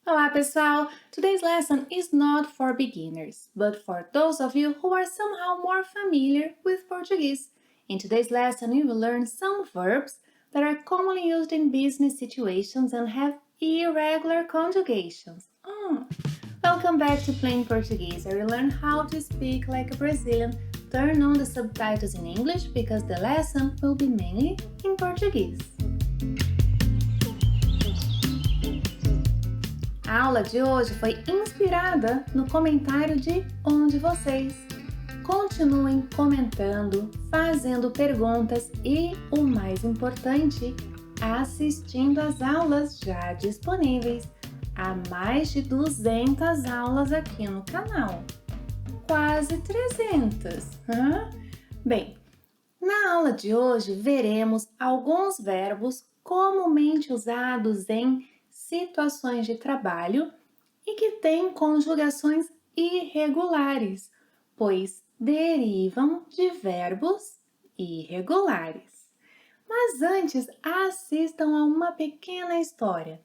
Olá, pessoal! Today's lesson is not for beginners, but for those of you who are somehow more familiar with Portuguese. In today's lesson, you will learn some verbs that are commonly used in business situations and have irregular conjugations. Welcome back to Plain Portuguese, where you learn how to speak like a Brazilian. Turn on the subtitles in English because the lesson will be mainly in Portuguese. A aula de hoje foi inspirada no comentário de um de vocês. Continuem comentando, fazendo perguntas e, o mais importante, assistindo às aulas já disponíveis. Há mais de 200 aulas aqui no canal. Quase 300. Bem, na aula de hoje veremos alguns verbos comumente usados em situações de trabalho e que têm conjugações irregulares, pois derivam de verbos irregulares. Mas antes, assistam a uma pequena história.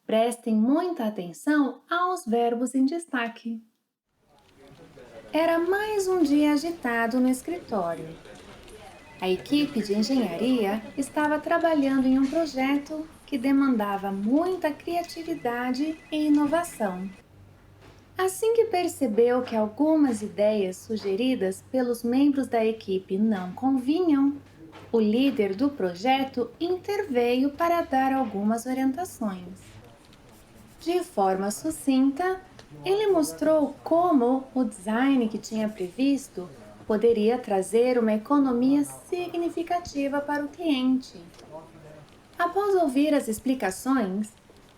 Prestem muita atenção aos verbos em destaque. Era mais um dia agitado no escritório. A equipe de engenharia estava trabalhando em um projeto que demandava muita criatividade e inovação. Assim que percebeu que algumas ideias sugeridas pelos membros da equipe não convinham, o líder do projeto interveio para dar algumas orientações. De forma sucinta, ele mostrou como o design que tinha previsto poderia trazer uma economia significativa para o cliente. Após ouvir as explicações,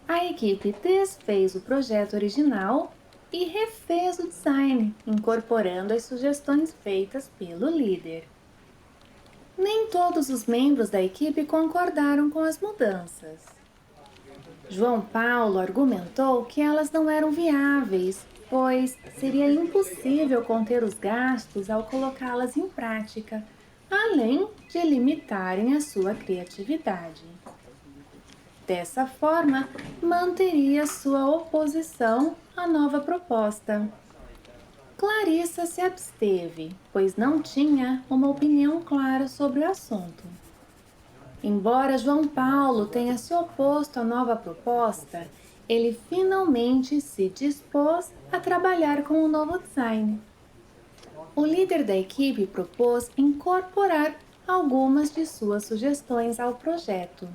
a equipe desfez o projeto original e refez o design, incorporando as sugestões feitas pelo líder. Nem todos os membros da equipe concordaram com as mudanças. João Paulo argumentou que elas não eram viáveis, pois seria impossível conter os gastos ao colocá-las em prática, além de limitarem a sua criatividade. Dessa forma, manteria sua oposição à nova proposta. Clarissa se absteve, pois não tinha uma opinião clara sobre o assunto. Embora João Paulo tenha se oposto à nova proposta, ele finalmente se dispôs a trabalhar com o novo design. O líder da equipe propôs incorporar algumas de suas sugestões ao projeto.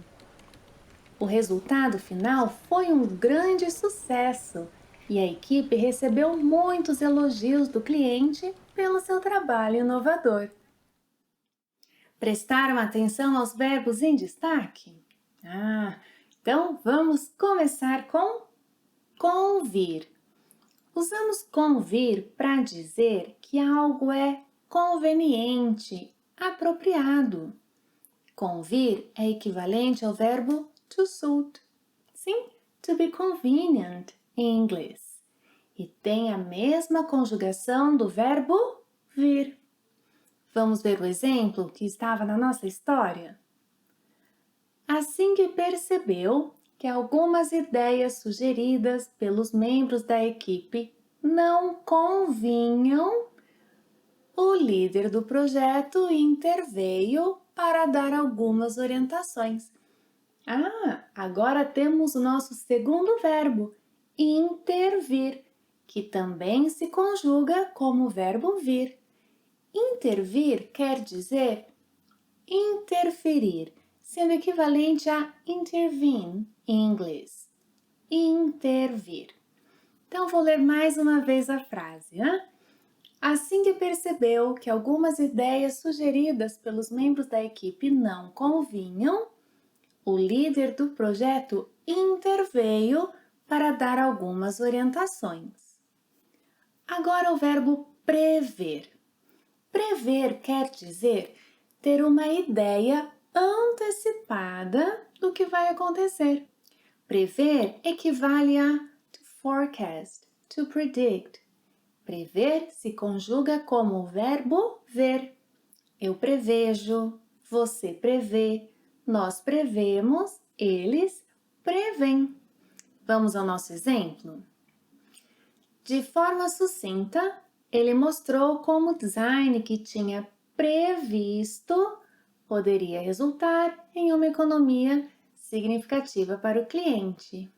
O resultado final foi um grande sucesso e a equipe recebeu muitos elogios do cliente pelo seu trabalho inovador. Prestaram atenção aos verbos em destaque? Então vamos começar com convir. Usamos convir para dizer que algo é conveniente, apropriado. Convir é equivalente ao verbo to suit. Sim, to be convenient em inglês. E tem a mesma conjugação do verbo vir. Vamos ver o exemplo que estava na nossa história? Assim que percebeu que algumas ideias sugeridas pelos membros da equipe não convinham, o líder do projeto interveio para dar algumas orientações. Agora temos o nosso segundo verbo, intervir, que também se conjuga como o verbo vir. Intervir quer dizer interferir, sendo equivalente a intervene em inglês. Intervir. Então, vou ler mais uma vez a frase. Assim que percebeu que algumas ideias sugeridas pelos membros da equipe não convinham, o líder do projeto interveio para dar algumas orientações. Agora o verbo prever. Prever quer dizer ter uma ideia antecipada do que vai acontecer. Prever equivale a to forecast, to predict. Prever se conjuga como o verbo ver. Eu prevejo, você prevê, nós prevemos, eles prevêem. Vamos ao nosso exemplo? De forma sucinta, ele mostrou como o design que tinha previsto poderia resultar em uma economia significativa para o cliente.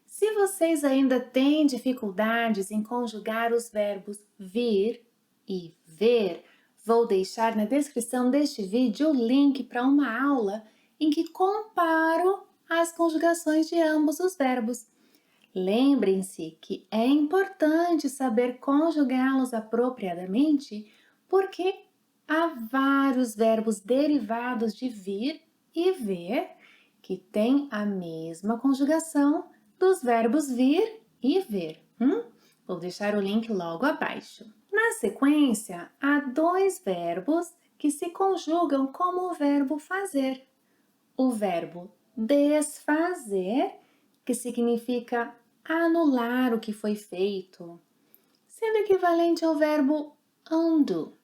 Se vocês ainda têm dificuldades em conjugar os verbos vir e ver, vou deixar na descrição deste vídeo o link para uma aula em que comparo as conjugações de ambos os verbos. Lembrem-se que é importante saber conjugá-los apropriadamente, porque há vários verbos derivados de vir e ver que têm a mesma conjugação dos verbos vir e ver. Vou deixar o link logo abaixo. Na sequência, há dois verbos que se conjugam como o verbo fazer. O verbo desfazer, que significa anular o que foi feito, sendo equivalente ao verbo undo.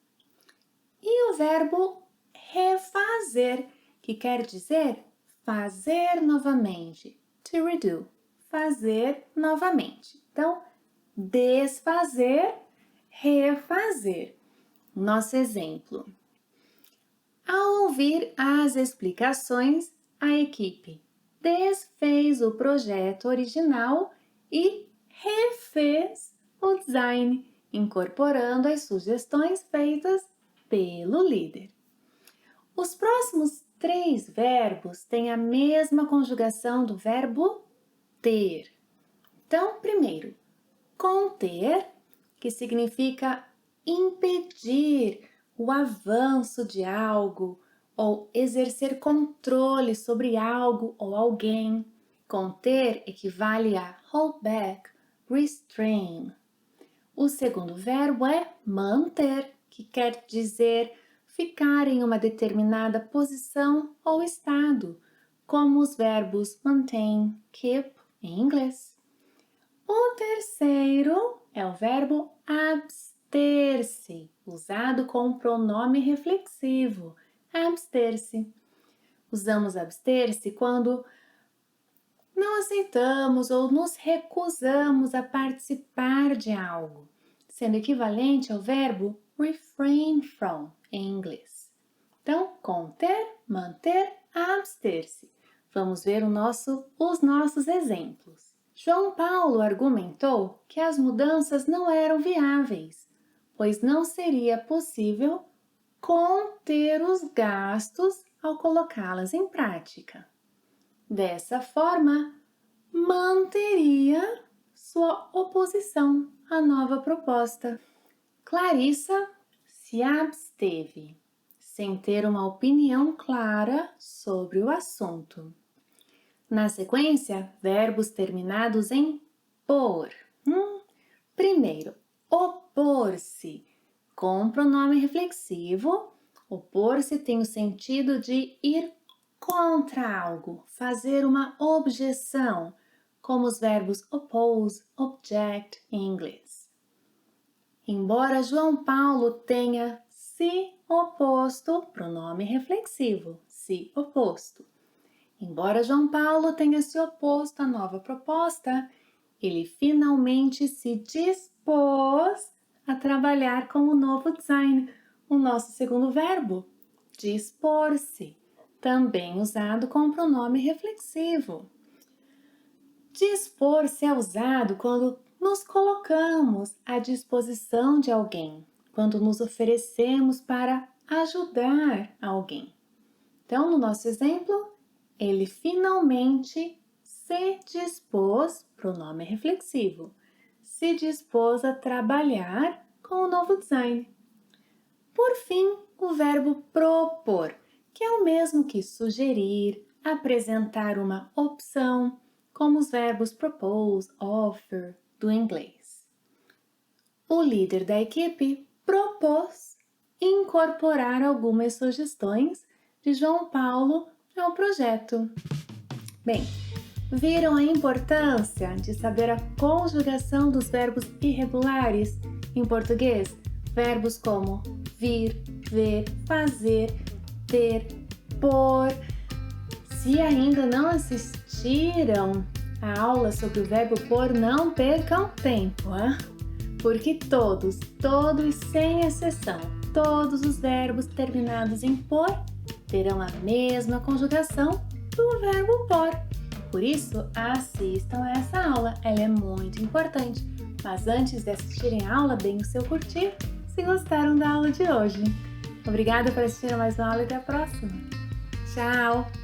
E o verbo refazer, que quer dizer fazer novamente, to redo, fazer novamente. Então, desfazer, refazer. Nosso exemplo. Ao ouvir as explicações, a equipe desfez o projeto original e refez o design, incorporando as sugestões feitas pelo líder. Os próximos 3 verbos têm a mesma conjugação do verbo ter. Então, primeiro, conter, que significa impedir o avanço de algo ou exercer controle sobre algo ou alguém. Conter equivale a hold back, restrain. O segundo verbo é manter, que quer dizer ficar em uma determinada posição ou estado, como os verbos maintain, keep em inglês. O terceiro é o verbo abster-se, usado com o pronome reflexivo, abster-se. Usamos abster-se quando não aceitamos ou nos recusamos a participar de algo, sendo equivalente ao verbo refrain from em inglês. Então, conter, manter, abster-se. Vamos ver os nossos exemplos. João Paulo argumentou que as mudanças não eram viáveis, pois não seria possível conter os gastos ao colocá-las em prática. Dessa forma, manteria sua oposição à nova proposta. Clarissa se absteve, sem ter uma opinião clara sobre o assunto. Na sequência, verbos terminados em por. Primeiro, opor-se. Com pronome reflexivo, opor-se tem o sentido de ir contra algo, fazer uma objeção, como os verbos oppose, object em inglês. Embora João Paulo tenha se oposto, pronome reflexivo, se oposto. Embora João Paulo tenha se oposto à nova proposta, ele finalmente se dispôs a trabalhar com o novo design, o nosso segundo verbo, dispor-se, também usado com o pronome reflexivo. Dispor-se é usado quando nos colocamos à disposição de alguém, quando nos oferecemos para ajudar alguém. Então, no nosso exemplo, ele finalmente se dispôs, pronome reflexivo, se dispôs a trabalhar com o novo design. Por fim, o verbo propor, que é o mesmo que sugerir, apresentar uma opção, como os verbos propose, offer, do inglês. O líder da equipe propôs incorporar algumas sugestões de João Paulo ao projeto. Bem, viram a importância de saber a conjugação dos verbos irregulares em português? Verbos como vir, ver, fazer, ter, pôr. Se ainda não assistiram a aula sobre o verbo por, não percam tempo, porque todos, sem exceção, todos os verbos terminados em por terão a mesma conjugação do verbo por. Por isso, assistam a essa aula, ela é muito importante. Mas antes de assistirem a aula, deem o seu curtir se gostaram da aula de hoje. Obrigada por assistir a mais uma aula e até a próxima. Tchau!